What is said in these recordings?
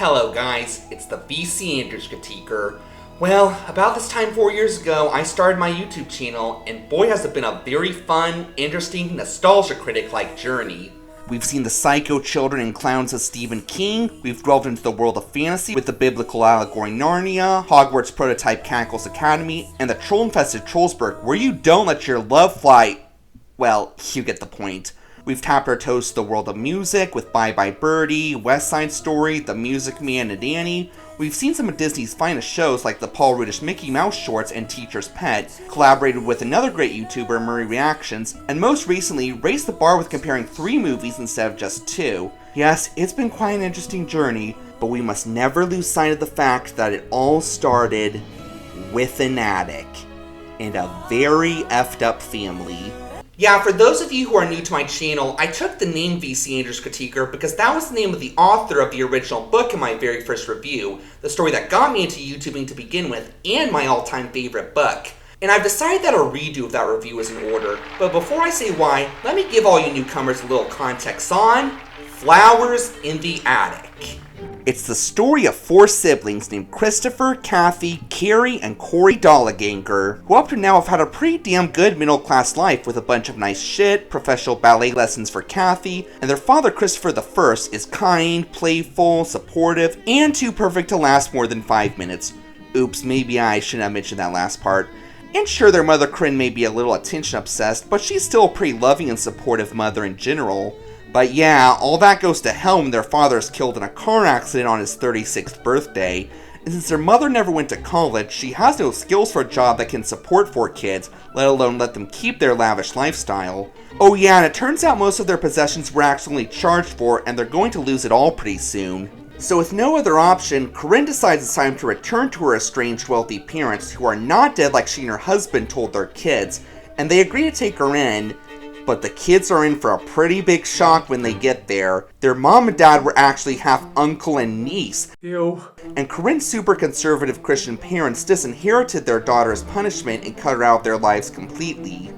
Hello guys, it's the VC Andrews Critiquer. Well, about this time 4 years ago, I started my YouTube channel, and boy has it been a very fun, interesting, nostalgia critic-like journey. We've seen the psycho children and clowns of Stephen King, we've delved into the world of fantasy with the biblical allegory Narnia, Hogwarts prototype Cackle's Academy, and the troll-infested Trollsburg, where you don't let your love fly. Well, you get the point. We've tapped our toes to the world of music with Bye Bye Birdie, West Side Story, The Music Man and Annie. We've seen some of Disney's finest shows like the Paul Rudish Mickey Mouse shorts and Teacher's Pet, collaborated with another great YouTuber, Murray Reactions, and most recently raised the bar with comparing 3 movies instead of just 2. Yes, it's been quite an interesting journey, but we must never lose sight of the fact that it all started with an attic and a very effed up family. Yeah, for those of you who are new to my channel, I took the name VC Andrews Critiquer because that was the name of the author of the original book in my very first review, the story that got me into YouTubing to begin with, and my all-time favorite book. And I've decided that a redo of that review is in order, but before I say why, let me give all you newcomers a little context on Flowers in the Attic. It's the story of 4 siblings named Christopher, Kathy, Carrie, and Corey Dolliganger, who up to now have had a pretty damn good middle-class life with a bunch of nice shit, professional ballet lessons for Kathy, and their father Christopher I is kind, playful, supportive, and too perfect to last more than 5 minutes. Oops, maybe I shouldn't have mentioned that last part. And sure, their mother Corinne may be a little attention-obsessed, but she's still a pretty loving and supportive mother in general. But yeah, all that goes to hell when their father is killed in a car accident on his 36th birthday, and since their mother never went to college, she has no skills for a job that can support 4 kids, let alone let them keep their lavish lifestyle. Oh yeah, and it turns out most of their possessions were actually charged for, and they're going to lose it all pretty soon. So with no other option, Corinne decides it's time to return to her estranged wealthy parents, who are not dead like she and her husband told their kids, and they agree to take her in. But the kids are in for a pretty big shock when they get there. Their mom and dad were actually half uncle and niece. Ew. And Corinne's super conservative Christian parents disinherited their daughter's punishment and cut her out of their lives completely.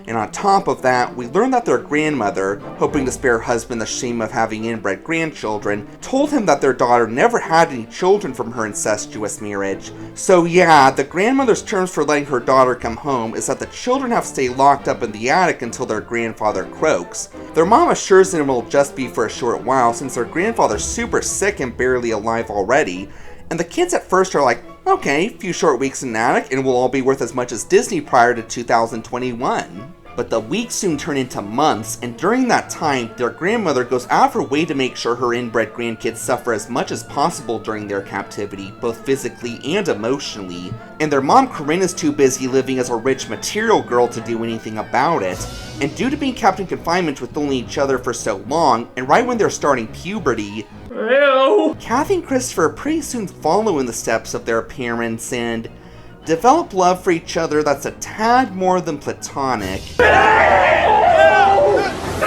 And on top of that, we learn that their grandmother, hoping to spare her husband the shame of having inbred grandchildren, told him that their daughter never had any children from her incestuous marriage. So yeah, the grandmother's terms for letting her daughter come home is that the children have to stay locked up in the attic until their grandfather croaks. Their mom assures them it'll just be for a short while since their grandfather's super sick and barely alive already, and the kids at first are like, okay, few short weeks in an attic and we'll all be worth as much as Disney prior to 2021. But the weeks soon turn into months, and during that time, their grandmother goes out of her way to make sure her inbred grandkids suffer as much as possible during their captivity, both physically and emotionally. And their mom Corinne is too busy living as a rich material girl to do anything about it. And due to being kept in confinement with only each other for so long, and right when they're starting puberty, Kathy and Christopher pretty soon follow in the steps of their parents and develop love for each other that's a tad more than platonic.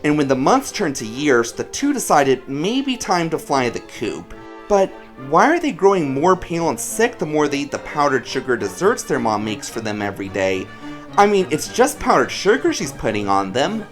And when the months turn to years, the two decide it may be time to fly the coop. But why are they growing more pale and sick the more they eat the powdered sugar desserts their mom makes for them every day? I mean, it's just powdered sugar she's putting on them.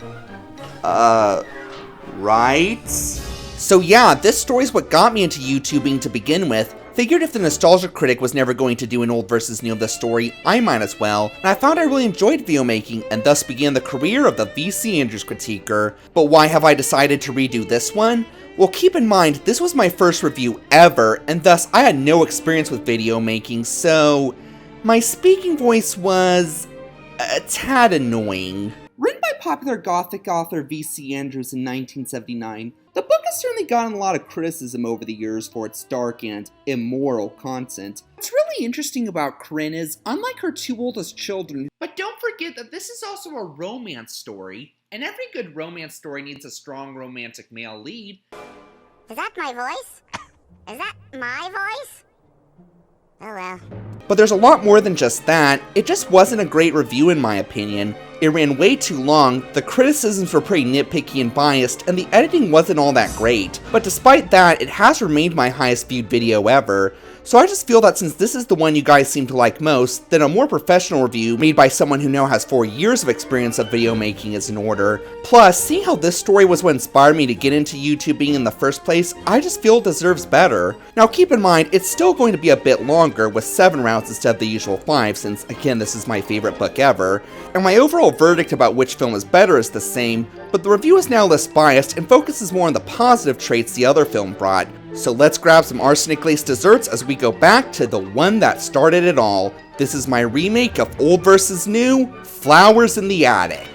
Right? So yeah, this story's what got me into YouTubing to begin with. Figured if the nostalgia critic was never going to do an old versus new of the story, I might as well, and I found I really enjoyed video making, and thus began the career of the VC Andrews Critiquer. But why have I decided to redo this one? Well, keep in mind, this was my first review ever, and thus I had no experience with video making, so my speaking voice was a tad annoying. Written by popular gothic author VC Andrews in 1979, the book has certainly gotten a lot of criticism over the years for its dark and immoral content. What's really interesting about Corinne is, unlike her 2 oldest children, but don't forget that this is also a romance story, and every good romance story needs a strong romantic male lead. Is that my voice? Is that my voice? Oh well. But there's a lot more than just that. It just wasn't a great review in my opinion. It ran way too long, the criticisms were pretty nitpicky and biased, and the editing wasn't all that great. But despite that, it has remained my highest viewed video ever. So I just feel that since this is the one you guys seem to like most, then a more professional review made by someone who now has 4 years of experience of video making is in order. Plus, seeing how this story was what inspired me to get into YouTubing in the first place, I just feel it deserves better. Now keep in mind, it's still going to be a bit longer with 7 rounds instead of the usual 5, since again this is my favorite book ever, and my overall verdict about which film is better is the same, but the review is now less biased and focuses more on the positive traits the other film brought. So let's grab some arsenic-laced desserts as we go back to the one that started it all. This is my remake of Old vs. New, Flowers in the Attic.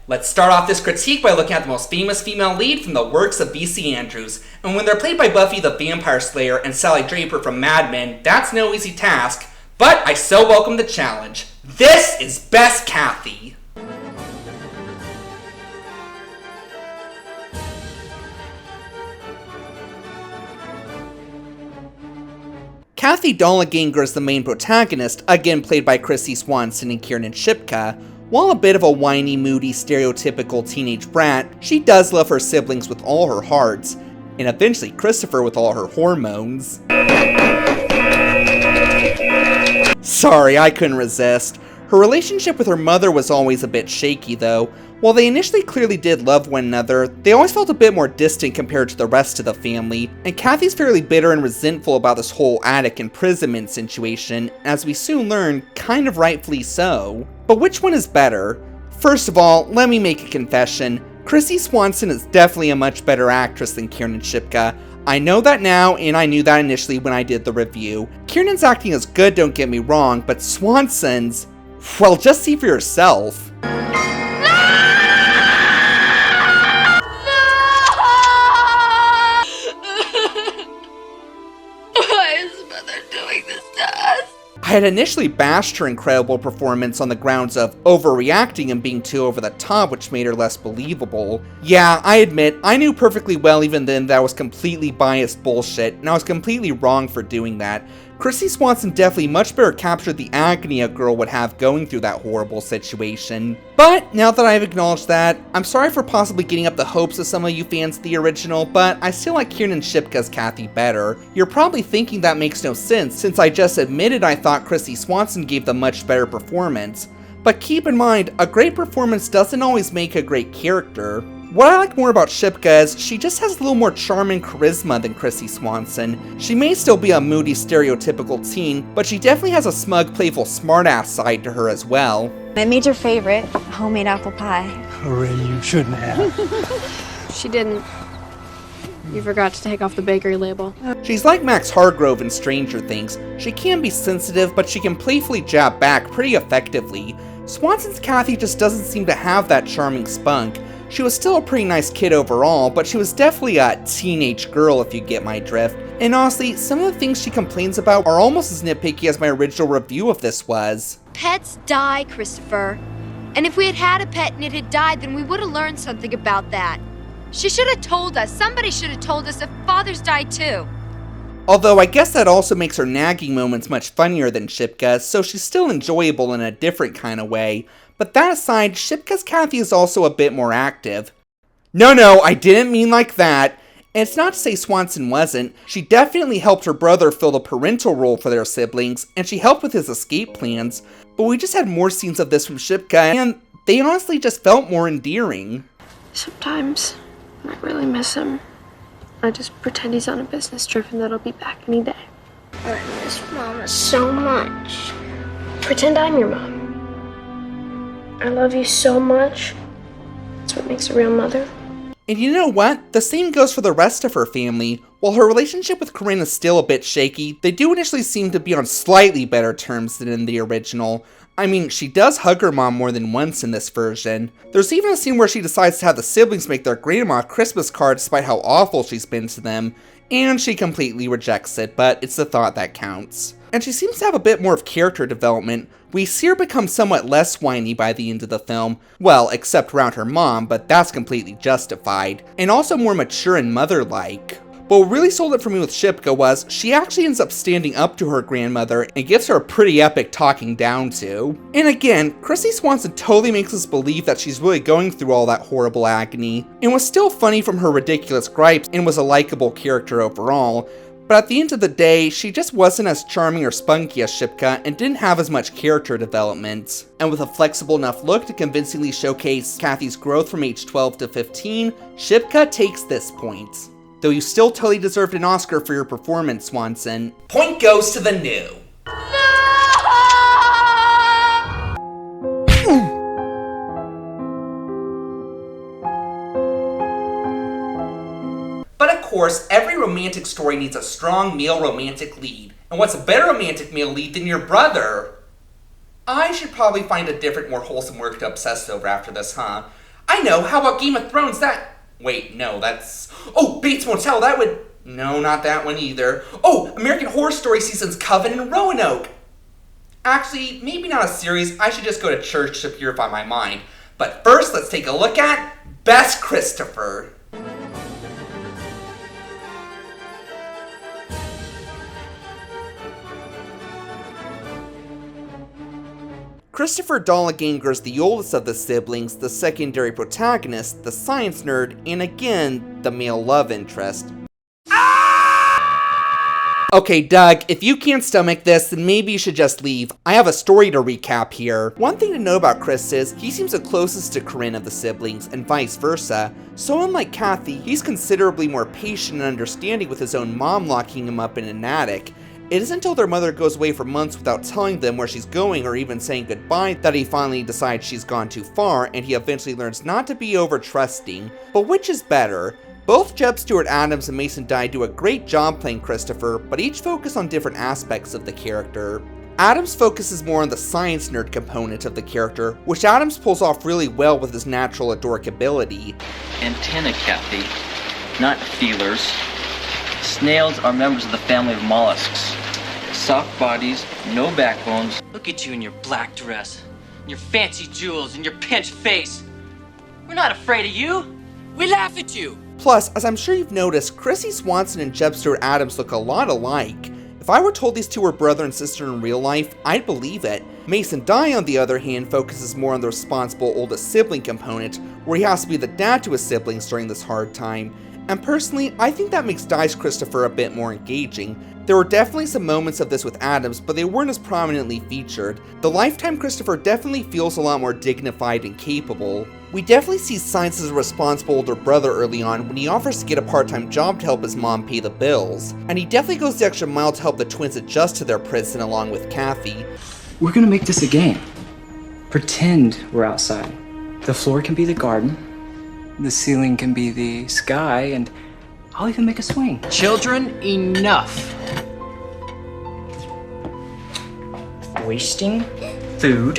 Let's start off this critique by looking at the most famous female lead from the works of B.C. Andrews, and when they're played by Buffy the Vampire Slayer and Sally Draper from Mad Men, that's no easy task, but I so welcome the challenge. This is Best Kathy! Kathy Dollaganger is the main protagonist, again played by Chrissy Swanson and Kiernan Shipka. While a bit of a whiny, moody, stereotypical teenage brat, she does love her siblings with all her hearts, and eventually Christopher with all her hormones. Sorry, I couldn't resist. Her relationship with her mother was always a bit shaky though. While they initially clearly did love one another, they always felt a bit more distant compared to the rest of the family, and Kathy's fairly bitter and resentful about this whole attic imprisonment situation, as we soon learn, kind of rightfully so. But which one is better? First of all, let me make a confession. Chrissy Swanson is definitely a much better actress than Kiernan Shipka. I know that now, and I knew that initially when I did the review. Kiernan's acting is good, don't get me wrong, but Swanson's... well, just see for yourself. I had initially bashed her incredible performance on the grounds of overreacting and being too over the top, which made her less believable. Yeah, I admit, I knew perfectly well even then that was completely biased bullshit, and I was completely wrong for doing that. Chrissy Swanson definitely much better captured the agony a girl would have going through that horrible situation. But, now that I've acknowledged that, I'm sorry for possibly getting up the hopes of some of you fans of the original, but I still like Kiernan Shipka's Kathy better. You're probably thinking that makes no sense, since I just admitted I thought Chrissy Swanson gave the much better performance. But keep in mind, a great performance doesn't always make a great character. What I like more about Shipka is she just has a little more charm and charisma than Chrissy Swanson. She may still be a moody, stereotypical teen, but she definitely has a smug, playful, smartass side to her as well. I made your favorite, homemade apple pie. Lorraine, you shouldn't have. She didn't. You forgot to take off the bakery label. She's like Max Hargrove in Stranger Things. She can be sensitive, but she can playfully jab back pretty effectively. Swanson's Kathy just doesn't seem to have that charming spunk. She was still a pretty nice kid overall, but she was definitely a teenage girl if you get my drift. And honestly, some of the things she complains about are almost as nitpicky as my original review of this was. Pets die, Christopher. And if we had had a pet and it had died, then we would have learned something about that. She should have told us. Somebody should have told us if fathers died too. Although I guess that also makes her nagging moments much funnier than Shipka's, so she's still enjoyable in a different kind of way. But that aside, Shipka's Kathy is also a bit more active. No, I didn't mean like that. And it's not to say Swanson wasn't. She definitely helped her brother fill the parental role for their siblings, and she helped with his escape plans. But we just had more scenes of this from Shipka, and they honestly just felt more endearing. Sometimes I really miss him. I just pretend he's on a business trip and that he'll be back any day. I miss Mama so much. Pretend I'm your mom. I love you so much. That's what makes a real mother. And you know what? The same goes for the rest of her family. While her relationship with Corinne is still a bit shaky, they do initially seem to be on slightly better terms than in the original. I mean, she does hug her mom more than once in this version. There's even a scene where she decides to have the siblings make their grandma a Christmas card despite how awful she's been to them, and she completely rejects it, but it's the thought that counts. And she seems to have a bit more of character development. We see her become somewhat less whiny by the end of the film, well, except around her mom, but that's completely justified, and also more mature and mother-like. But what really sold it for me with Shipka was she actually ends up standing up to her grandmother and gives her a pretty epic talking down to. And again, Christy Swanson totally makes us believe that she's really going through all that horrible agony, and was still funny from her ridiculous gripes and was a likable character overall. But at the end of the day, she just wasn't as charming or spunky as Shipka and didn't have as much character development. And with a flexible enough look to convincingly showcase Kathy's growth from age 12 to 15, Shipka takes this point. Though you still totally deserved an Oscar for your performance, Swanson. Point goes to the new. But of course, every romantic story needs a strong male romantic lead. And what's a better romantic male lead than your brother? I should probably find a different, more wholesome work to obsess over after this, huh? I know, how about Game of Thrones? Wait, no, that's... Oh, Bates Motel, that would... No, not that one either. Oh, American Horror Story Seasons Coven and Roanoke. Actually, maybe not a series. I should just go to church to purify my mind. But first, let's take a look at Best Christopher. Christopher Dolliganger is the oldest of the siblings, the secondary protagonist, the science nerd, and again, the male love interest. Okay, Doug, if you can't stomach this, then maybe you should just leave. I have a story to recap here. One thing to know about Chris is, he seems the closest to Corinne of the siblings, and vice versa. So unlike Kathy, he's considerably more patient and understanding with his own mom locking him up in an attic. It isn't until their mother goes away for months without telling them where she's going or even saying goodbye that he finally decides she's gone too far, and he eventually learns not to be over-trusting. But which is better? Both Jeb Stuart Adams and Mason Dye do a great job playing Christopher, but each focus on different aspects of the character. Adams focuses more on the science nerd component of the character, which Adams pulls off really well with his natural adorkability. Antennae, Kathy, not feelers. Snails are members of the family of mollusks. Soft bodies, no backbones. Look at you in your black dress, and your fancy jewels, and your pinched face. We're not afraid of you. We laugh at you. Plus, as I'm sure you've noticed, Chrissy Swanson and Jeb Stuart Adams look a lot alike. If I were told these two were brother and sister in real life, I'd believe it. Mason Dye, on the other hand, focuses more on the responsible oldest sibling component, where he has to be the dad to his siblings during this hard time. And personally, I think that makes Dye's Christopher a bit more engaging. There were definitely some moments of this with Adams, but they weren't as prominently featured. The Lifetime Christopher definitely feels a lot more dignified and capable. We definitely see signs as a responsible older brother early on when he offers to get a part-time job to help his mom pay the bills. And he definitely goes the extra mile to help the twins adjust to their prison along with Kathy. We're gonna make this a game. Pretend we're outside. The floor can be the garden, the ceiling can be the sky, and I'll even make a swing. Children, enough. Wasting food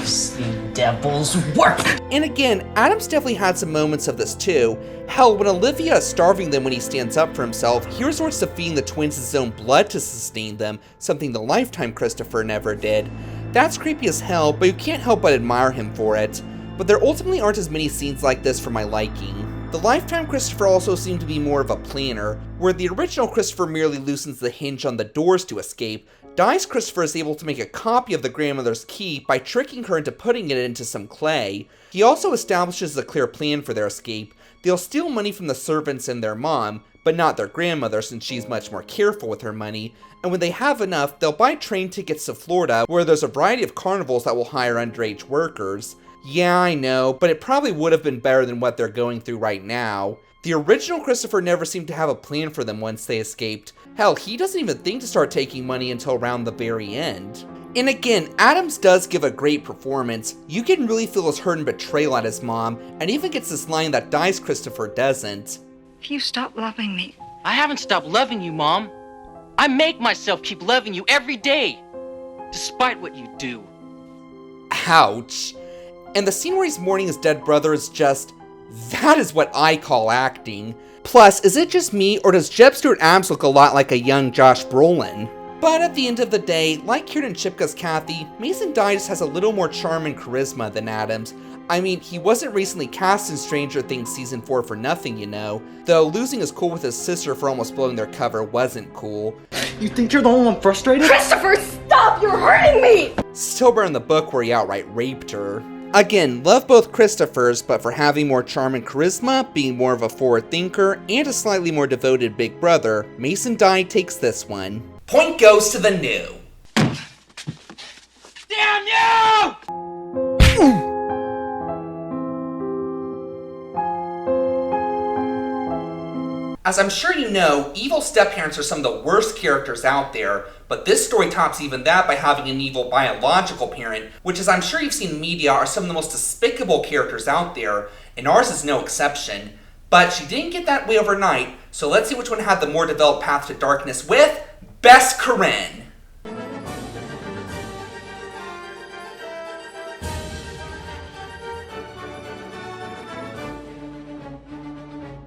is the devil's work. And again, Adams definitely had some moments of this too. Hell, when Olivia is starving them when he stands up for himself, he resorts to feeding the twins his own blood to sustain them, something the Lifetime Christopher never did. That's creepy as hell, but you can't help but admire him for it. But there ultimately aren't as many scenes like this for my liking. The Lifetime Christopher also seemed to be more of a planner, where the original Christopher merely loosens the hinge on the doors to escape. Dye's Christopher is able to make a copy of the grandmother's key by tricking her into putting it into some clay. He also establishes a clear plan for their escape. They'll steal money from the servants and their mom, but not their grandmother since she's much more careful with her money. And when they have enough, they'll buy train tickets to Florida, where there's a variety of carnivals that will hire underage workers. Yeah, I know, but it probably would have been better than what they're going through right now. The original Christopher never seemed to have a plan for them once they escaped. Hell, he doesn't even think to start taking money until around the very end. And again, Adams does give a great performance. You can really feel his hurt and betrayal at his mom, and even gets this line that Dye's Christopher doesn't. If you stop loving me, I haven't stopped loving you, Mom. I make myself keep loving you every day, despite what you do. Ouch. And the scene where he's mourning his dead brother is just... that is what I call acting. Plus, is it just me, or does Jeb Stuart Adams look a lot like a young Josh Brolin? But at the end of the day, like Kieran Chipka's Kathy, Mason Dye just has a little more charm and charisma than Adams. I mean, he wasn't recently cast in Stranger Things Season 4 for nothing, you know, though losing his cool with his sister for almost blowing their cover wasn't cool. You think you're the only one frustrated? Christopher, stop! You're hurting me! Stillborn in the book where he outright raped her. Again, love both Christophers, but for having more charm and charisma, being more of a forward thinker, and a slightly more devoted big brother, Mason Dye takes this one. Point goes to the new. Damn you! As I'm sure you know, evil step-parents are some of the worst characters out there, but this story tops even that by having an evil biological parent, which, as I'm sure you've seen in media, are some of the most despicable characters out there, and ours is no exception. But she didn't get that way overnight, so let's see which one had the more developed path to darkness with Best Corinne.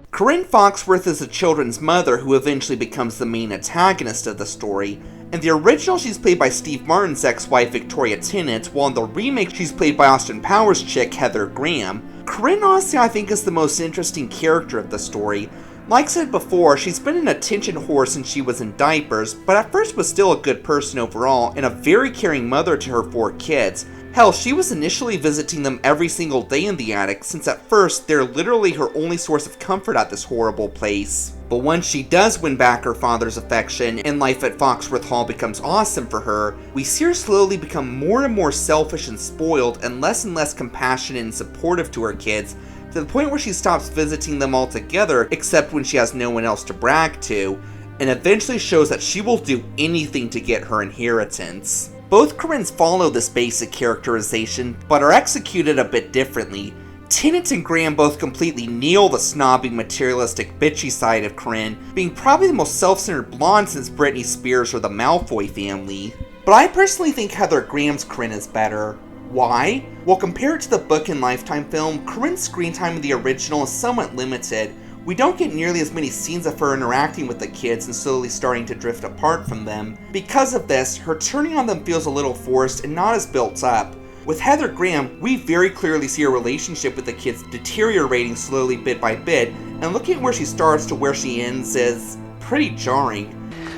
Corinne Foxworth is the children's mother who eventually becomes the main antagonist of the story. In the original, she's played by Steve Martin's ex-wife Victoria Tennant, while in the remake, she's played by Austin Powers' chick Heather Graham. Corinne, honestly, I think is the most interesting character of the story. Like I said before, she's been an attention whore since she was in diapers, but at first was still a good person overall, and a very caring mother to her 4 kids. Hell, she was initially visiting them every single day in the attic, since at first, they're literally her only source of comfort at this horrible place. But once she does win back her father's affection, and life at Foxworth Hall becomes awesome for her, we see her slowly become more and more selfish and spoiled, and less compassionate and supportive to her kids, to the point where she stops visiting them altogether, except when she has no one else to brag to, and eventually shows that she will do anything to get her inheritance. Both Corinnes follow this basic characterization, but are executed a bit differently. Tennant and Graham both completely nail the snobby, materialistic, bitchy side of Corinne, being probably the most self-centered blonde since Britney Spears or the Malfoy family. But I personally think Heather Graham's Corinne is better. Why? Well, compared to the book and Lifetime film, Corinne's screen time in the original is somewhat limited. We don't get nearly as many scenes of her interacting with the kids and slowly starting to drift apart from them. Because of this, her turning on them feels a little forced and not as built up. With Heather Graham, we very clearly see her relationship with the kids deteriorating slowly bit by bit, and looking at where she starts to where she ends is pretty jarring.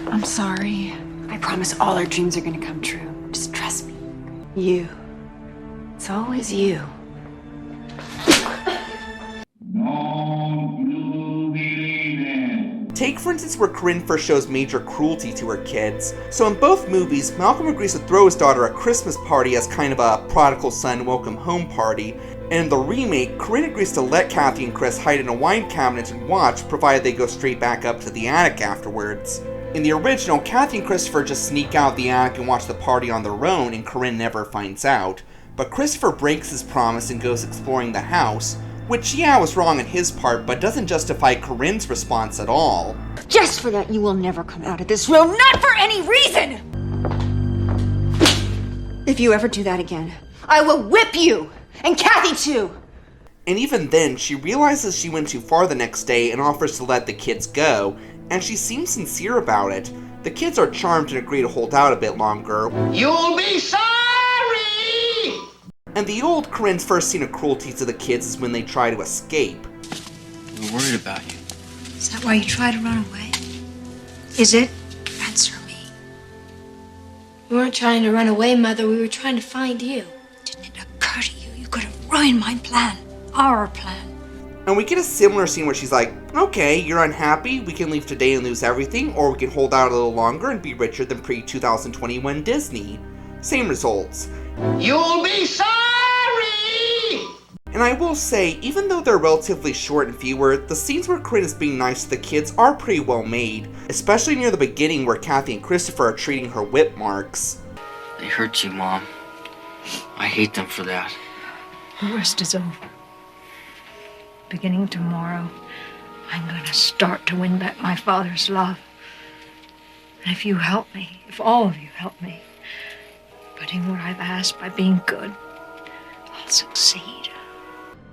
I'm sorry. I promise all our dreams are gonna come true. Just trust me. You. It's always you. Take for instance where Corinne first shows major cruelty to her kids. So in both movies, Malcolm agrees to throw his daughter a Christmas party as kind of a prodigal son welcome home party, and in the remake, Corinne agrees to let Kathy and Chris hide in a wine cabinet and watch, provided they go straight back up to the attic afterwards. In the original, Kathy and Christopher just sneak out the attic and watch the party on their own, and Corinne never finds out. But Christopher breaks his promise and goes exploring the house, which, yeah, was wrong on his part, but doesn't justify Corinne's response at all. Just for that, you will never come out of this room, not for any reason! If you ever do that again, I will whip you! And Kathy too! And even then, she realizes she went too far the next day and offers to let the kids go, and she seems sincere about it. The kids are charmed and agree to hold out a bit longer. You'll be sorry! And the old Corinne's first scene of cruelty to the kids is when they try to escape. We're worried about you. Is that why you try to run away? Is it? Answer me. We weren't trying to run away, Mother. We were trying to find you. Didn't it occur to you? You could have ruined my plan. Our plan. And we get a similar scene where she's like, okay, you're unhappy, we can leave today and lose everything, or we can hold out a little longer and be richer than pre-2021 Disney. Same results. You'll be sorry! And I will say, even though they're relatively short and fewer, the scenes where Corinne is being nice to the kids are pretty well made, especially near the beginning where Kathy and Christopher are treating her whip marks. They hurt you, Mom. I hate them for that. The worst is over. Beginning tomorrow, I'm gonna start to win back my father's love. And if you help me, if all of you help me, putting what I've asked by being good, I'll succeed.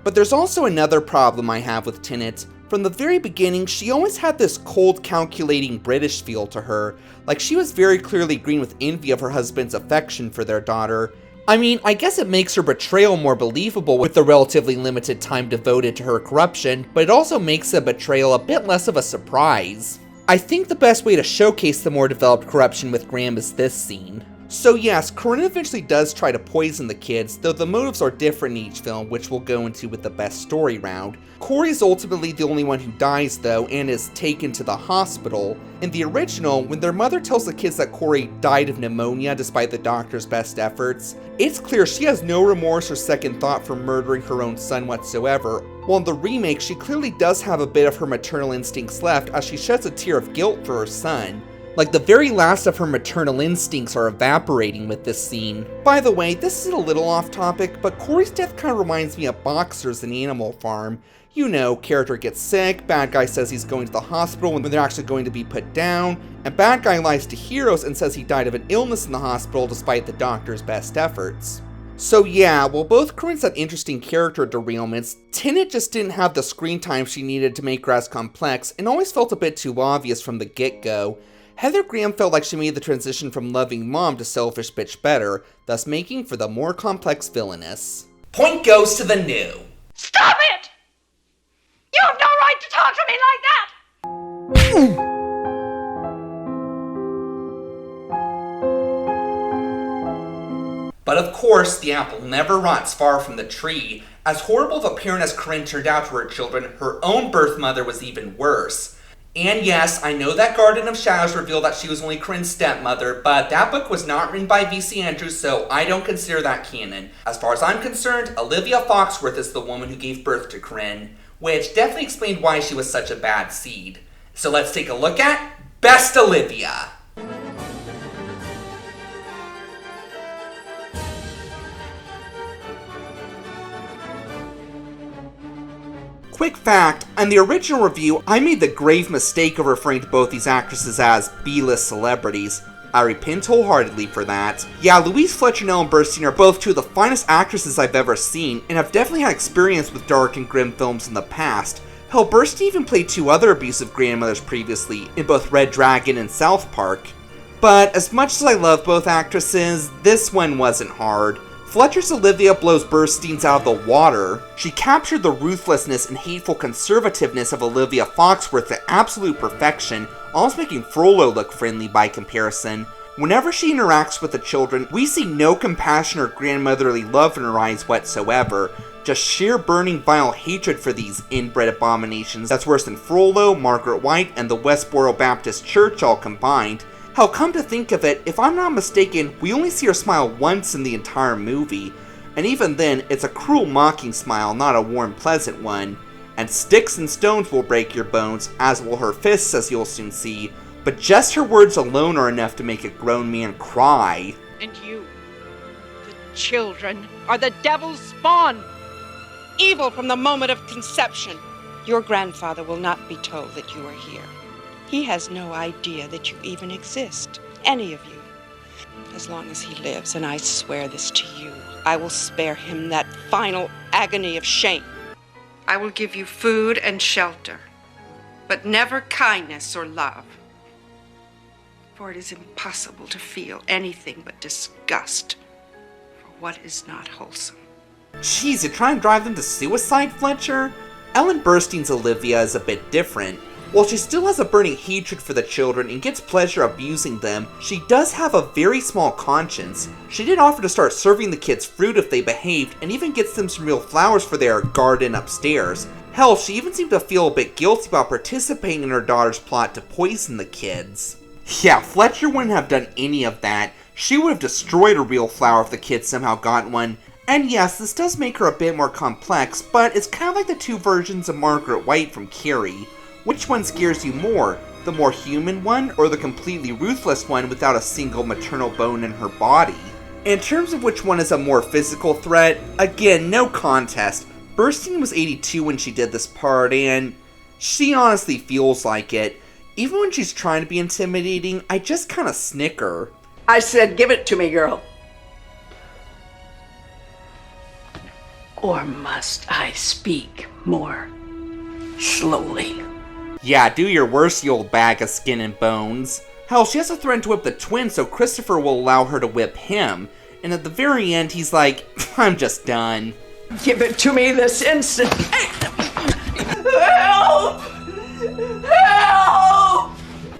But there's also another problem I have with Tennant. From the very beginning, she always had this cold, calculating British feel to her, like she was very clearly green with envy of her husband's affection for their daughter. I mean, I guess it makes her betrayal more believable with the relatively limited time devoted to her corruption, but it also makes the betrayal a bit less of a surprise. I think the best way to showcase the more developed corruption with Graham is this scene. So yes, Corinne eventually does try to poison the kids, though the motives are different in each film, which we'll go into with the best story round. Corey is ultimately the only one who dies though, and is taken to the hospital. In the original, when their mother tells the kids that Corey died of pneumonia despite the doctor's best efforts, it's clear she has no remorse or second thought for murdering her own son whatsoever, while in the remake she clearly does have a bit of her maternal instincts left as she sheds a tear of guilt for her son. Like the very last of her maternal instincts are evaporating with this scene. By the way, this is a little off topic, but Corey's death kind of reminds me of Boxers in Animal Farm. You know, character gets sick, bad guy says he's going to the hospital when they're actually going to be put down, and bad guy lies to heroes and says he died of an illness in the hospital despite the doctor's best efforts. So yeah, while both Corinne's had interesting character derailments, Tenet just didn't have the screen time she needed to make her as complex and always felt a bit too obvious from the get-go. Heather Graham felt like she made the transition from loving mom to selfish bitch better, thus making for the more complex villainess. Point goes to the new. Stop it! You have no right to talk to me like that! But of course, the apple never rots far from the tree. As horrible of a parent as Corinne turned out to her children, her own birth mother was even worse. And yes, I know that Garden of Shadows revealed that she was only Corinne's stepmother, but that book was not written by V.C. Andrews, so I don't consider that canon. As far as I'm concerned, Olivia Foxworth is the woman who gave birth to Corinne, which definitely explained why she was such a bad seed. So let's take a look at Best Olivia. Quick fact, on the original review, I made the grave mistake of referring to both these actresses as B-list celebrities. I repent wholeheartedly for that. Yeah, Louise Fletcher and Ellen Burstyn are both two of the finest actresses I've ever seen, and have definitely had experience with dark and grim films in the past. Hell, Burstyn even played two other abusive grandmothers previously, in both Red Dragon and South Park. But as much as I love both actresses, this one wasn't hard. Fletcher's Olivia blows Burstyn's out of the water. She captured the ruthlessness and hateful conservativeness of Olivia Foxworth to absolute perfection, almost making Frollo look friendly by comparison. Whenever she interacts with the children, we see no compassion or grandmotherly love in her eyes whatsoever, just sheer burning vile hatred for these inbred abominations that's worse than Frollo, Margaret White, and the Westboro Baptist Church all combined. Hell, come to think of it, if I'm not mistaken, we only see her smile once in the entire movie, and even then, it's a cruel mocking smile, not a warm, pleasant one. And sticks and stones will break your bones, as will her fists, as you'll soon see, but just her words alone are enough to make a grown man cry. And you, the children, are the devil's spawn. Evil from the moment of conception. Your grandfather will not be told that you are here. He has no idea that you even exist, any of you. As long as he lives, and I swear this to you, I will spare him that final agony of shame. I will give you food and shelter, but never kindness or love. For it is impossible to feel anything but disgust for what is not wholesome. Jeez, you're trying to drive them to suicide, Fletcher? Ellen Burstyn's Olivia is a bit different. While she still has a burning hatred for the children and gets pleasure abusing them, she does have a very small conscience. She did offer to start serving the kids fruit if they behaved, and even gets them some real flowers for their garden upstairs. Hell, she even seemed to feel a bit guilty about participating in her daughter's plot to poison the kids. Yeah, Fletcher wouldn't have done any of that. She would have destroyed a real flower if the kids somehow got one. And yes, this does make her a bit more complex, but it's kind of like the two versions of Margaret White from Carrie. Which one scares you more? The more human one, or the completely ruthless one without a single maternal bone in her body? In terms of which one is a more physical threat, again, no contest. Burstyn was 82 when she did this part, and she honestly feels like it. Even when she's trying to be intimidating, I just kinda snicker. I said, give it to me, girl. Or must I speak more slowly? Yeah, do your worst, you old bag of skin and bones. Hell, she has to threaten to whip the twins, so Christopher will allow her to whip him. and at the very end he's like, I'm just done. Give it to me this instant. Help! Help!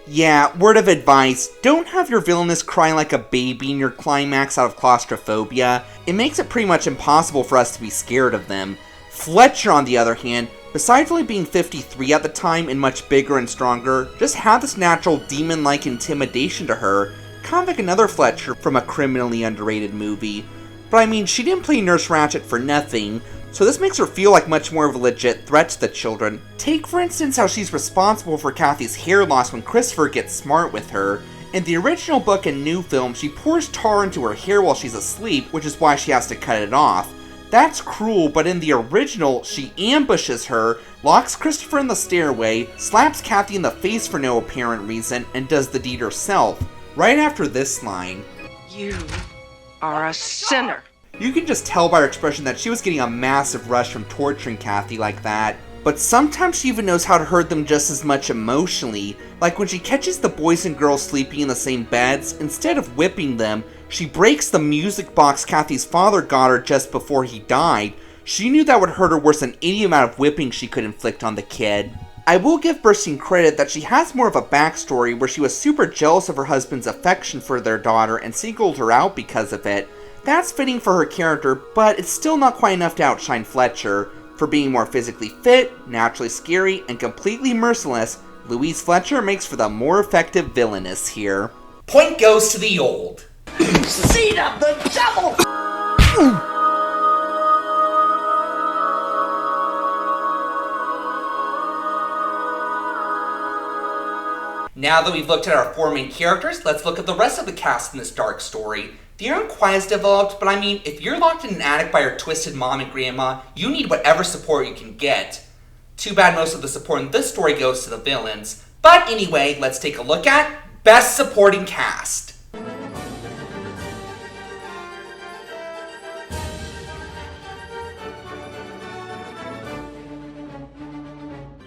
Yeah, word of advice, don't have your villainess crying like a baby in your climax out of claustrophobia. It makes it pretty much impossible for us to be scared of them. Fletcher, on the other hand, besides only being 53 at the time and much bigger and stronger, just had this natural demon-like intimidation to her, kind of like another Fletcher from a criminally underrated movie. But I mean, she didn't play Nurse Ratched for nothing, so this makes her feel like much more of a legit threat to the children. Take for instance how she's responsible for Kathy's hair loss when Christopher gets smart with her. In the original book and new film, she pours tar into her hair while she's asleep, which is why she has to cut it off. That's cruel, but in the original, she ambushes her, locks Christopher in the stairway, slaps Kathy in the face for no apparent reason, and does the deed herself. Right after this line, You are a sinner. You can just tell by her expression that she was getting a massive rush from torturing Kathy like that. But sometimes she even knows how to hurt them just as much emotionally. Like when she catches the boys and girls sleeping in the same beds, instead of whipping them, she breaks the music box Kathy's father got her just before he died. She knew that would hurt her worse than any amount of whipping she could inflict on the kid. I will give Burstyn credit that she has more of a backstory where she was super jealous of her husband's affection for their daughter and singled her out because of it. That's fitting for her character, but it's still not quite enough to outshine Fletcher. For being more physically fit, naturally scary, and completely merciless, Louise Fletcher makes for the more effective villainess here. Point goes to the old. Seed of the devil! Now that we've looked at our four main characters, let's look at the rest of the cast in this dark story. They aren't quite as developed, but I mean, if you're locked in an attic by your twisted mom and grandma, you need whatever support you can get. Too bad most of the support in this story goes to the villains. But anyway, let's take a look at Best Supporting Cast.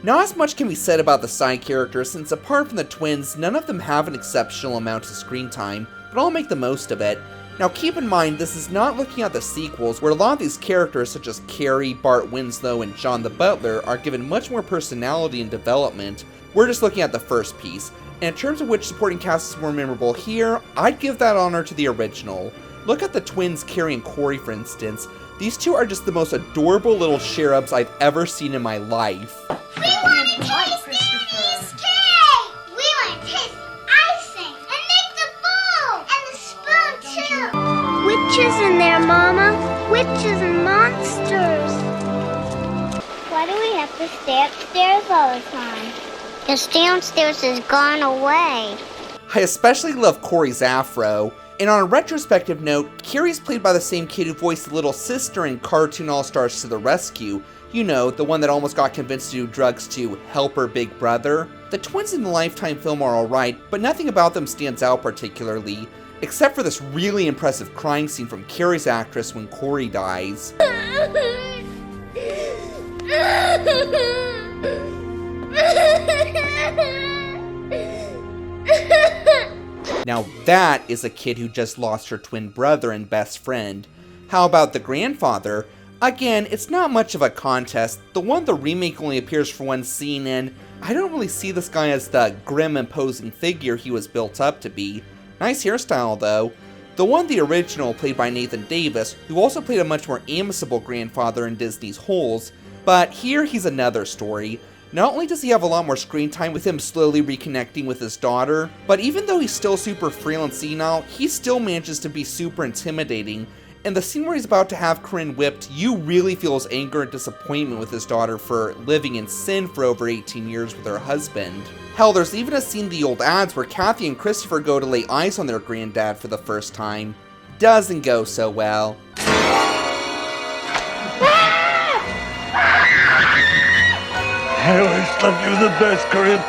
Not as much can be said about the side characters, since apart from the twins, none of them have an exceptional amount of screen time, but I'll make the most of it. Now keep in mind, this is not looking at the sequels, where a lot of these characters such as Carrie, Bart Winslow, and John the Butler are given much more personality and development. We're just looking at the first piece, and in terms of which supporting cast is more memorable here, I'd give that honor to the original. Look at the twins Carrie and Corey for instance. These two are just the most adorable little cherubs I've ever seen in my life. We want to taste Daddy's cake! We want to taste icing and lick the bowl and the spoon too! Witches in there, Mama. Witches and monsters. Why do we have to stay upstairs all the time? Because downstairs has gone away. I especially love Corey's afro. And on a retrospective note, Carrie's played by the same kid who voiced the little sister in Cartoon All-Stars to the Rescue. You know, the one that almost got convinced to do drugs to help her big brother. The twins in the Lifetime film are alright, but nothing about them stands out particularly, except for this really impressive crying scene from Carrie's actress when Corey dies. Now that is a kid who just lost her twin brother and best friend. How about the grandfather? Again, it's not much of a contest. The one in the remake only appears for one scene, and I don't really see this guy as the grim, imposing figure he was built up to be. Nice hairstyle, though. The one in the original, played by Nathan Davis, who also played a much more amiable grandfather in Disney's Holes, but here he's another story. Not only does he have a lot more screen time with him slowly reconnecting with his daughter, but even though he's still super frail and senile, he still manages to be super intimidating. And the scene where he's about to have Corinne whipped, you really feel his anger and disappointment with his daughter for living in sin for over 18 years with her husband. Hell, there's even a scene in the old ads where Kathy and Christopher go to lay eyes on their granddad for the first time. Doesn't go so well. I always loved you the best, Corinne.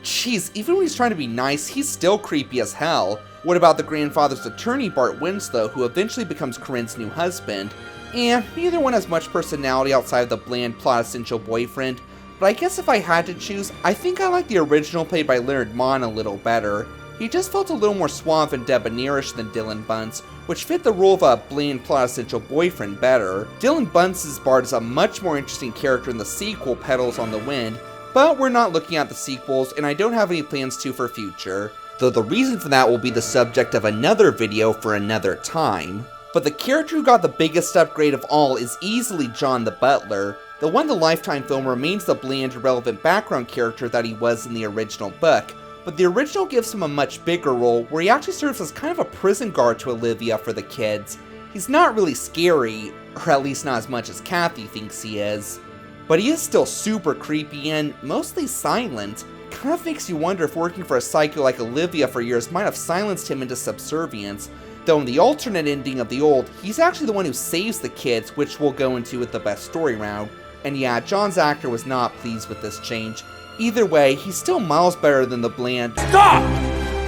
Jeez, even when he's trying to be nice, he's still creepy as hell. What about the grandfather's attorney, Bart Winslow, who eventually becomes Corinne's new husband? Neither one has much personality outside of the bland plot essential boyfriend, but I guess if I had to choose, I think I like the original played by Leonard Mann a little better. He just felt a little more suave and debonairish than Dylan Bunce, which fit the role of a bland plot essential boyfriend better. Dylan Bunce's Bart is a much more interesting character in the sequel, Petals on the Wind, but we're not looking at the sequels, and I don't have any plans to for future, though the reason for that will be the subject of another video for another time. But the character who got the biggest upgrade of all is easily John the Butler. The one in the Lifetime film remains the bland, irrelevant background character that he was in the original book, but the original gives him a much bigger role where he actually serves as kind of a prison guard to Olivia for the kids. He's not really scary, or at least not as much as Kathy thinks he is, but he is still super creepy and mostly silent. Kind of makes you wonder if working for a psycho like Olivia for years might have silenced him into subservience, though in the alternate ending of the old, he's actually the one who saves the kids, which we'll go into with the best story round. And yeah, John's actor was not pleased with this change. Either way, he's still miles better than the bland— Stop!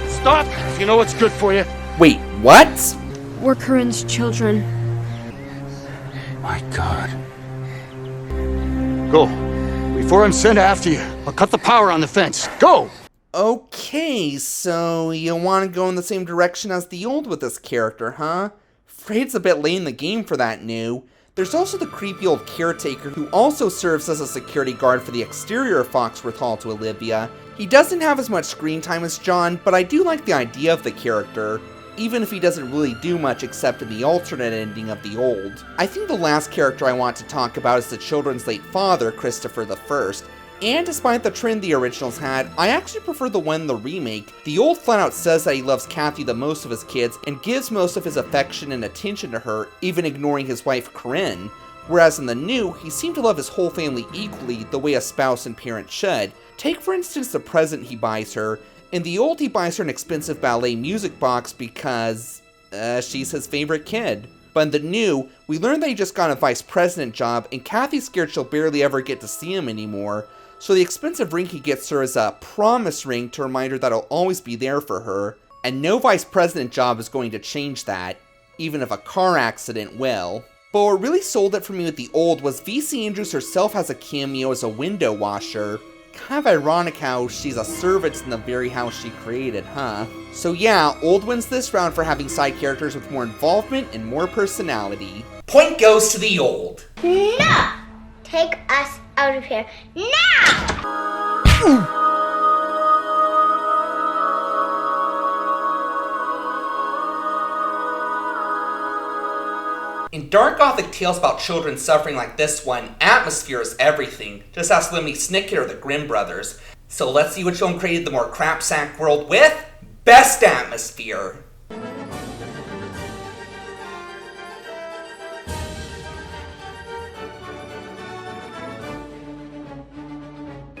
Stop! If you know what's good for you. Wait, what? We're Corinne's children. My God. Go. Before I'm sent after you, I'll cut the power on the fence. Go! Okay, so you want to go in the same direction as the old with this character, huh? Afraid it's a bit late in the game for that new. There's also the creepy old caretaker who also serves as a security guard for the exterior of Foxworth Hall to Olivia. He doesn't have as much screen time as John, but I do like the idea of the character, even if he doesn't really do much except in the alternate ending of the old. I think the last character I want to talk about is the children's late father, Christopher I. And despite the trend the originals had, I actually prefer the one in the remake. The old flat out says that he loves Kathy the most of his kids and gives most of his affection and attention to her, even ignoring his wife Corinne. Whereas in the new, he seemed to love his whole family equally, the way a spouse and parent should. Take for instance the present he buys her. In the old, he buys her an expensive ballet music box because she's his favorite kid. But in the new, we learn that he just got a vice president job and Kathy's scared she'll barely ever get to see him anymore. So the expensive ring he gets her is a promise ring to remind her that he'll always be there for her, and no vice president job is going to change that, even if a car accident will. But what really sold it for me with the old was VC Andrews herself has a cameo as a window washer. Kind of ironic how she's a servant in the very house she created, huh? So yeah, old wins this round for having side characters with more involvement and more personality. Point goes to the old. No! Take us out of here now! In dark gothic tales about children suffering like this one, atmosphere is everything. Just ask Lemony Snicket or the Grimm brothers. So let's see which one created the more crapsack world with best atmosphere.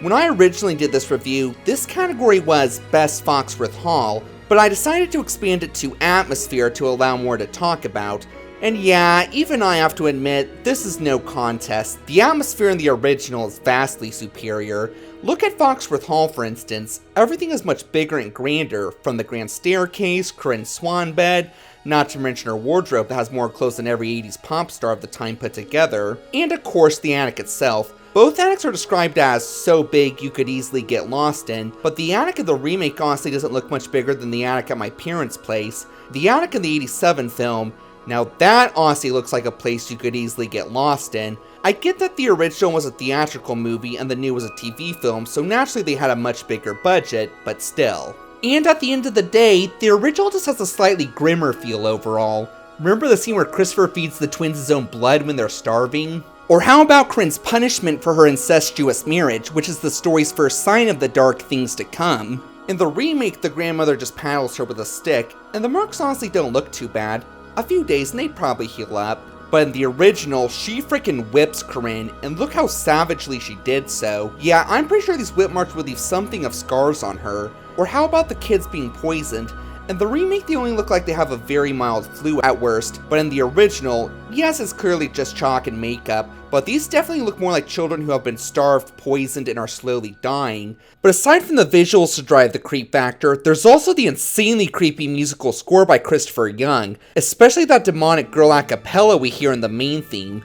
When I originally did this review, this category was Best Foxworth Hall, but I decided to expand it to Atmosphere to allow more to talk about. And yeah, even I have to admit, this is no contest. The atmosphere in the original is vastly superior. Look at Foxworth Hall for instance. Everything is much bigger and grander, from the grand staircase, Corinne's swan bed, not to mention her wardrobe that has more clothes than every 80s pop star of the time put together, and of course the attic itself. Both attics are described as so big you could easily get lost in, but the attic in the remake honestly doesn't look much bigger than the attic at my parents' place. The attic in the 87 film, now that honestly looks like a place you could easily get lost in. I get that the original was a theatrical movie and the new was a TV film, so naturally they had a much bigger budget, but still. And at the end of the day, the original just has a slightly grimmer feel overall. Remember the scene where Christopher feeds the twins his own blood when they're starving? Or how about Corinne's punishment for her incestuous marriage, which is the story's first sign of the dark things to come? In the remake, the grandmother just paddles her with a stick, and the marks honestly don't look too bad. A few days and they'd probably heal up. But in the original, she freaking whips Corinne, and look how savagely she did so. Yeah, I'm pretty sure these whip marks would leave something of scars on her. Or how about the kids being poisoned? In the remake, they only look like they have a very mild flu at worst, but in the original, yes, it's clearly just chalk and makeup, but these definitely look more like children who have been starved, poisoned, and are slowly dying. But aside from the visuals to drive the creep factor, there's also the insanely creepy musical score by Christopher Young, especially that demonic girl a cappella we hear in the main theme.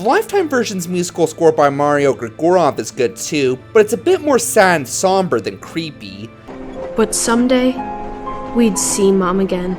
The Lifetime version's musical score by Mario Grigorov is good too, but it's a bit more sad and somber than creepy. But someday, we'd see Mom again,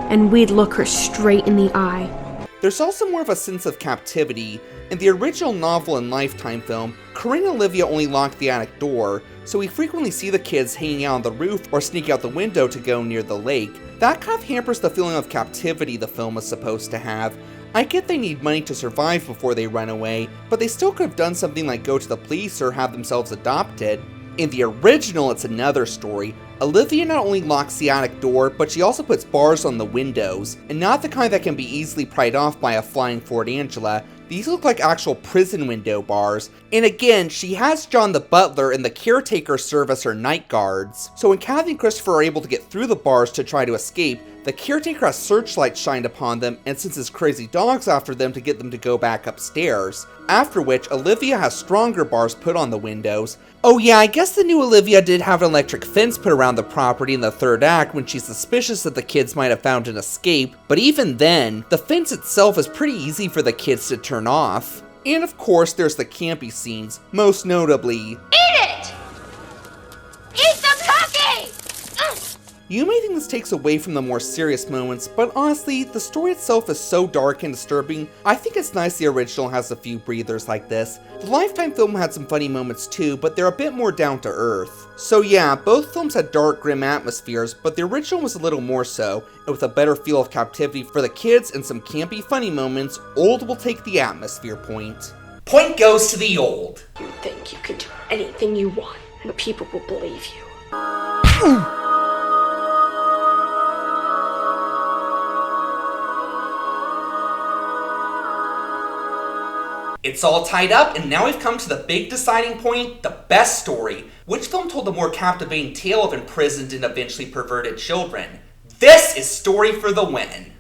and we'd look her straight in the eye. There's also more of a sense of captivity. In the original novel and Lifetime film, Corinne and Olivia only lock the attic door, so we frequently see the kids hanging out on the roof or sneak out the window to go near the lake. That kind of hampers the feeling of captivity the film is supposed to have. I get they need money to survive before they run away, but they still could have done something like go to the police or have themselves adopted. In the original, it's another story. Olivia not only locks the attic door, but she also puts bars on the windows, and not the kind that can be easily pried off by a flying Ford Angela. These look like actual prison window bars. And again, she has John the butler and the caretaker serve as her night guards. So when Kathy and Christopher are able to get through the bars to try to escape, the caretaker has searchlights shined upon them and sends his crazy dogs after them to get them to go back upstairs. After which, Olivia has stronger bars put on the windows. Oh yeah, I guess the new Olivia did have an electric fence put around the property in the third act when she's suspicious that the kids might have found an escape, but even then, the fence itself is pretty easy for the kids to turn off. And of course, there's the campy scenes, most notably, Eat it! Eat the cookie! You may think this takes away from the more serious moments, but honestly, the story itself is so dark and disturbing, I think it's nice the original has a few breathers like this. The Lifetime film had some funny moments too, but they're a bit more down to earth. So yeah, both films had dark, grim atmospheres, but the original was a little more so, and with a better feel of captivity for the kids and some campy funny moments, Old will take the atmosphere point. Point goes to the Old. You think you can do anything you want, and people will believe you. It's all tied up, and now we've come to the big deciding point, the best story. Which film told the more captivating tale of imprisoned and eventually perverted children? This is Story for the Win.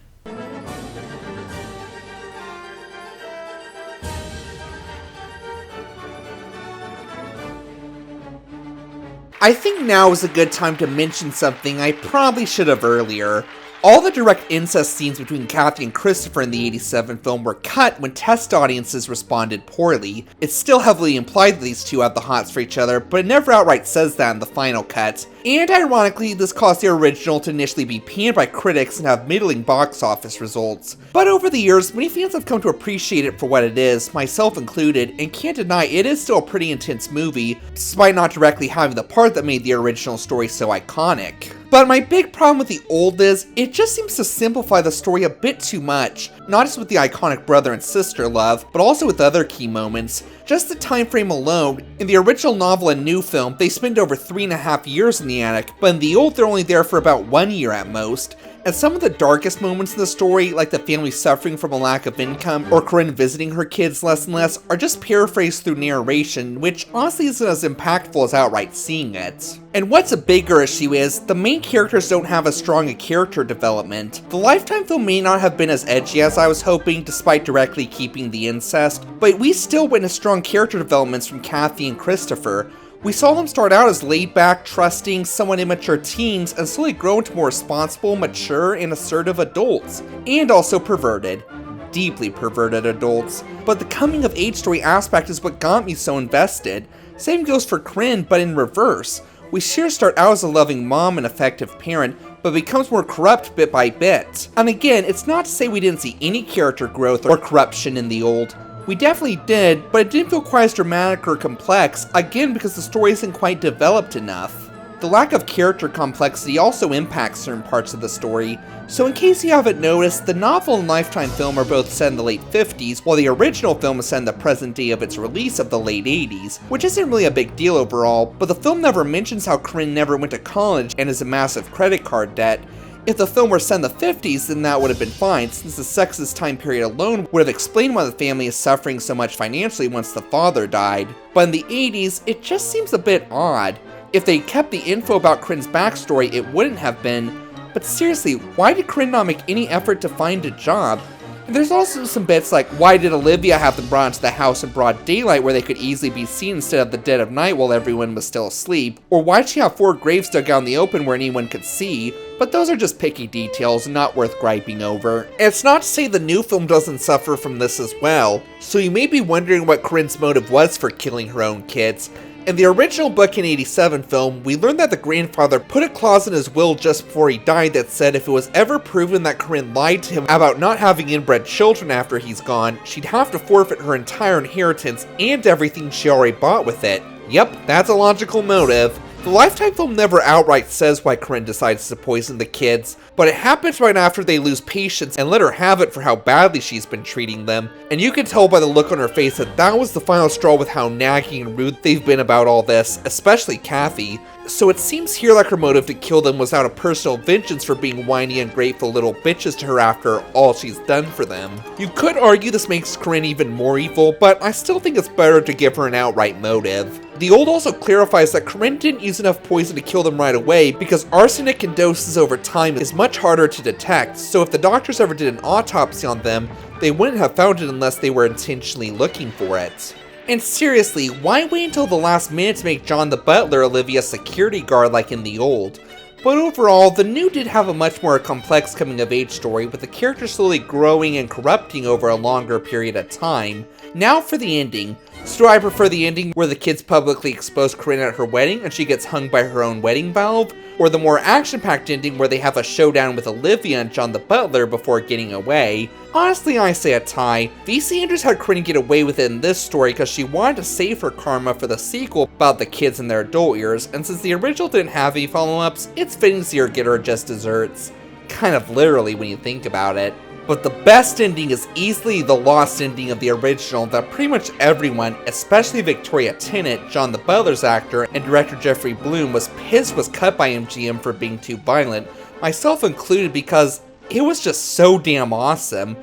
I think now is a good time to mention something I probably should have earlier. All the direct incest scenes between Kathy and Christopher in the 87 film were cut when test audiences responded poorly. It's still heavily implied that these two have the hots for each other, but it never outright says that in the final cut. And ironically, this caused the original to initially be panned by critics and have middling box office results. But over the years, many fans have come to appreciate it for what it is, myself included, and can't deny it is still a pretty intense movie, despite not directly having the part that made the original story so iconic. But my big problem with the Old is, it just seems to simplify the story a bit too much, not just with the iconic brother and sister love, but also with other key moments. Just the time frame alone, in the original novel and new film, they spend over 3.5 years in the attic, but in the Old they're only there for about 1 year at most. And some of the darkest moments in the story, like the family suffering from a lack of income, or Corinne visiting her kids less and less, are just paraphrased through narration, which honestly isn't as impactful as outright seeing it. And what's a bigger issue is, the main characters don't have as strong a character development. The Lifetime film may not have been as edgy as I was hoping, despite directly keeping the incest, but we still witnessed strong character developments from Kathy and Christopher. We saw them start out as laid-back, trusting, somewhat immature teens and slowly grow into more responsible, mature, and assertive adults. And also perverted. Deeply perverted adults. But the coming-of-age story aspect is what got me so invested. Same goes for Corinne, but in reverse. We see her start out as a loving mom and effective parent, but becomes more corrupt bit by bit. And again, it's not to say we didn't see any character growth or corruption in the Old. We definitely did, but it didn't feel quite as dramatic or complex, again because the story isn't quite developed enough. The lack of character complexity also impacts certain parts of the story, so in case you haven't noticed, the novel and Lifetime film are both set in the late 50s, while the original film is set in the present day of its release of the late 80s, which isn't really a big deal overall, but the film never mentions how Corinne never went to college and has a massive credit card debt. If the film were set in the 50s, then that would have been fine, since the sexist time period alone would have explained why the family is suffering so much financially once the father died. But in the 80s, it just seems a bit odd. If they kept the info about Corinne's backstory, it wouldn't have been. But seriously, why did Corinne not make any effort to find a job? There's also some bits like, why did Olivia have them brought into the house in broad daylight where they could easily be seen instead of the dead of night while everyone was still asleep? Or why'd she have 4 graves dug out in the open where anyone could see? But those are just picky details and not worth griping over. And it's not to say the new film doesn't suffer from this as well. So you may be wondering what Corinne's motive was for killing her own kids. In the original book in '87 film, we learned that the grandfather put a clause in his will just before he died that said if it was ever proven that Corinne lied to him about not having inbred children after he's gone, she'd have to forfeit her entire inheritance and everything she already bought with it. Yep, that's a logical motive. The Lifetime film never outright says why Corinne decides to poison the kids, but it happens right after they lose patience and let her have it for how badly she's been treating them, and you can tell by the look on her face that that was the final straw with how nagging and rude they've been about all this, especially Kathy. So it seems here like her motive to kill them was out of personal vengeance for being whiny and ungrateful little bitches to her after all she's done for them. You could argue this makes Corinne even more evil, but I still think it's better to give her an outright motive. The Old also clarifies that Corinne didn't use enough poison to kill them right away because arsenic in doses over time is much harder to detect, so if the doctors ever did an autopsy on them, they wouldn't have found it unless they were intentionally looking for it. And seriously, why wait until the last minute to make John the butler Olivia's security guard like in the old? But overall, the new did have a much more complex coming-of-age story, with the character slowly growing and corrupting over a longer period of time. Now for the ending. So do I prefer the ending where the kids publicly expose Corinne at her wedding and she gets hung by her own wedding valve? Or the more action-packed ending where they have a showdown with Olivia and John the butler before getting away? Honestly, I say a tie. V.C. Andrews had Corinne get away with it in this story because she wanted to save her karma for the sequel about the kids in their adult years, and since the original didn't have any follow-ups, it's fitting to see her get her just desserts. Kind of literally when you think about it. But the best ending is easily the lost ending of the original that pretty much everyone, especially Victoria Tennant, John the Butler's actor, and director Jeffrey Bloom, was pissed was cut by MGM for being too violent, myself included, because it was just so damn awesome.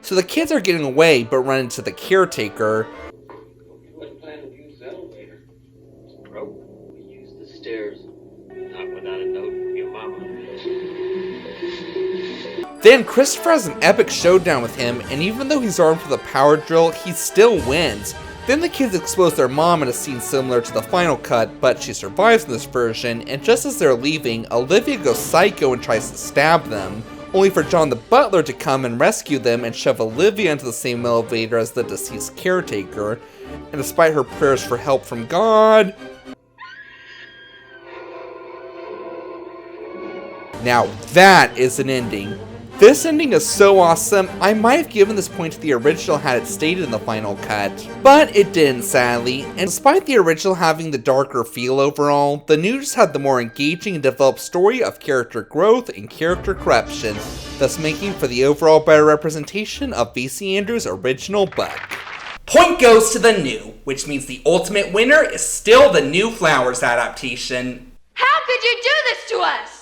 So the kids are getting away but run into the caretaker. What plan have you settled here? It's broke. We use the stairs. Not without a note from your mama. Then Christopher has an epic showdown with him, and even though he's armed with a power drill, he still wins. Then the kids expose their mom in a scene similar to the final cut, but she survives in this version, and just as they're leaving, Olivia goes psycho and tries to stab them, only for John the butler to come and rescue them and shove Olivia into the same elevator as the deceased caretaker, and despite her prayers for help from God... Now that is an ending. This ending is so awesome, I might have given this point to the original had it stated in the final cut, but it didn't sadly, and despite the original having the darker feel overall, the new just had the more engaging and developed story of character growth and character corruption, thus making for the overall better representation of V.C. Andrews' original book. Point goes to the new, which means the ultimate winner is still the New Flowers adaptation. How could you do this to us?